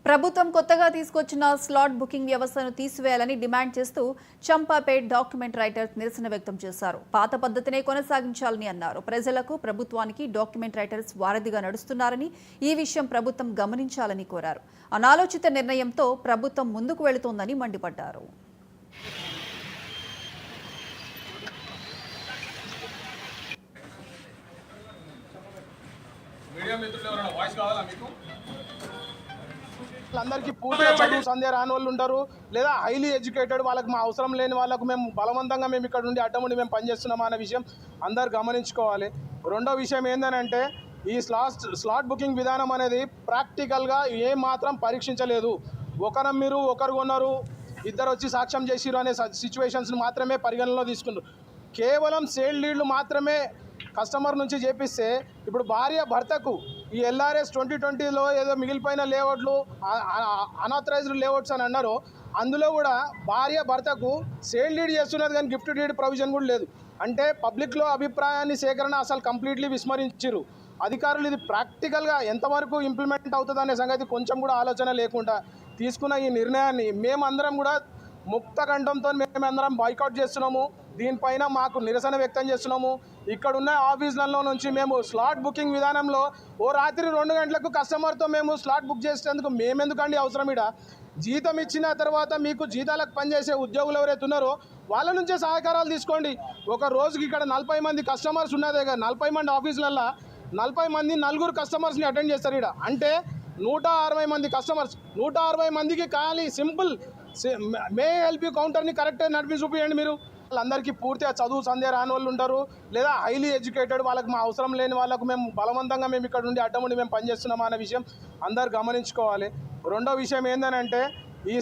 ప్రభుత్వం కొత్తగా తీసుకొచ్చిన స్లాట్ బుకింగ్ వ్యవస్థను తీసివేయాలని డిమాండ్ చేస్తూ చంపాపేట్ డాక్యుమెంట్ రైటర్స్ నిరసన వ్యక్తం చేశారు. పాత పద్ధతినే కొనసాగించాలని అన్నారు. ప్రజలకు ప్రభుత్వానికి డాక్యుమెంట్ రైటర్స్ వారధిగా నడుస్తున్నారని, ఈ విషయం ప్రభుత్వం గమనించాలని కోరారు. అనాలోచిత నిర్ణయంతో ప్రభుత్వం ముందుకు వెళుతోందని మండిపడ్డారు. అందరికీ పూర్తిగా చదువు సంధ్య రాని వాళ్ళు ఉంటారు, లేదా హైలీ ఎడ్యుకేటెడ్ వాళ్ళకి మా అవసరం లేని వాళ్ళకు మేము బలవంతంగా ఇక్కడ నుండి అడ్డముండి మేము పనిచేస్తున్నాం అనే విషయం అందరు గమనించుకోవాలి. రెండో విషయం ఏంటంటే ఈ స్లాట్ బుకింగ్ విధానం అనేది ప్రాక్టికల్గా ఏమాత్రం పరీక్షించలేదు. ఒకరు కొన్నారు, ఇద్దరు వచ్చి సాక్ష్యం చేసిరు అనే సిచ్యువేషన్స్ని మాత్రమే పరిగణనలో తీసుకున్నారు. కేవలం సేల్ లీడ్లు మాత్రమే కస్టమర్ నుంచి చేపిస్తే ఇప్పుడు భార్య భర్తకు ఈ LRS 2020లో ఏదో మిగిలిపోయిన లేఅవుట్లు అనాథరైజ్డ్ లేఅవుట్స్ అని అన్నారు. అందులో కూడా భార్య భర్తకు సేల్ డీడ్ చేస్తున్నది కానీ గిఫ్ట్ డీడ్ ప్రొవిజన్ కూడా లేదు. అంటే పబ్లిక్లో అభిప్రాయాన్ని సేకరణ అసలు కంప్లీట్లీ విస్మరించారు అధికారులు. ఇది ప్రాక్టికల్గా ఎంతవరకు ఇంప్లిమెంట్ అవుతుంది అనే సంగతి కొంచెం కూడా ఆలోచన లేకుండా తీసుకున్న ఈ నిర్ణయాన్ని మేమందరం కూడా ముక్త కంఠంతో మేమందరం బాయ్కాట్ చేస్తున్నాము. దీనిపైన మాకు నిరసన వ్యక్తం చేస్తున్నాము. ఇక్కడున్న ఆఫీసులలో నుంచి మేము స్లాట్ బుకింగ్ విధానంలో రాత్రి 2 గంటలకు కస్టమర్తో మేము స్లాట్ బుక్ చేసేందుకు మేమెందుకండి అవసరం? జీతం ఇచ్చిన తర్వాత మీకు జీతాలకు పనిచేసే ఉద్యోగులు ఎవరైతే ఉన్నారో వాళ్ళ నుంచే సహకారాలు తీసుకోండి. ఒక రోజుకి ఇక్కడ 40 మంది కస్టమర్స్ ఉన్నదే కదా, 40 మంది ఆఫీసులల్లో 40 మంది 4 కస్టమర్స్ని అటెండ్ చేస్తారు. అంటే 160 మంది కస్టమర్స్, 160 మందికి ఖాళీ సింపుల్ మే హెల్ప్ కౌంటర్ని కరెక్ట్గా నడిపి చూపించండి. మీరు వాళ్ళందరికీ పూర్తిగా చదువు సంధ్య రాని వాళ్ళు ఉంటారు, లేదా హైలీ ఎడ్యుకేటెడ్ వాళ్ళకి మా అవసరం లేని వాళ్ళకు మేము బలవంతంగా ఇక్కడ నుండి అడ్డముండి మేము పనిచేస్తున్నాం అనే విషయం అందరు గమనించుకోవాలి. రెండో విషయం ఏంటంటే ఈ